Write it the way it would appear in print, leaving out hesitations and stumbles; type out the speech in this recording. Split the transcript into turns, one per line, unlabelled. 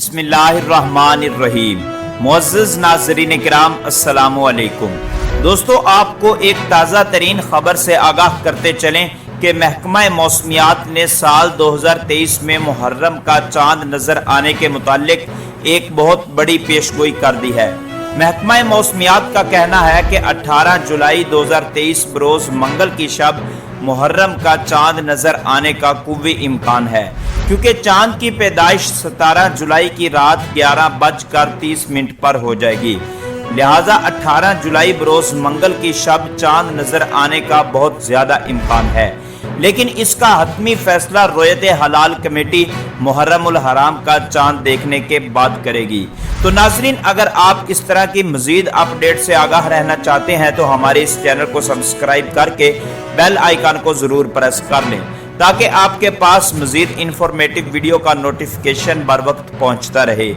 بسم اللہ الرحمن الرحیم۔ معزز ناظرین کرام، السلام علیکم۔ دوستو، آپ کو ایک تازہ ترین خبر سے آگاہ کرتے چلیں کہ محکمہ موسمیات نے سال 2023 میں محرم کا چاند نظر آنے کے متعلق ایک بہت بڑی پیشگوئی کر دی ہے۔ محکمہ موسمیات کا کہنا ہے کہ 18 جولائی 2023 بروز منگل کی شب محرم کا چاند نظر آنے کا قوی امکان ہے، کیونکہ چاند کی پیدائش 17 جولائی کی رات 11:30 پر ہو جائے گی، لہٰذا 18 جولائی بروز منگل کی شب چاند نظر آنے کا بہت زیادہ امکان ہے، لیکن اس کا حتمی فیصلہ رویت ہلال کمیٹی محرم الحرام کا چاند دیکھنے کے بعد کرے گی۔ تو ناظرین، اگر آپ اس طرح کی مزید اپڈیٹ سے آگاہ رہنا چاہتے ہیں تو ہمارے اس چینل کو سبسکرائب کر کے بیل آئیکن کو ضرور پریس کر لیں، تاکہ آپ کے پاس مزید انفارمیٹو ویڈیو کا نوٹیفیکیشن بر وقت پہنچتا رہے۔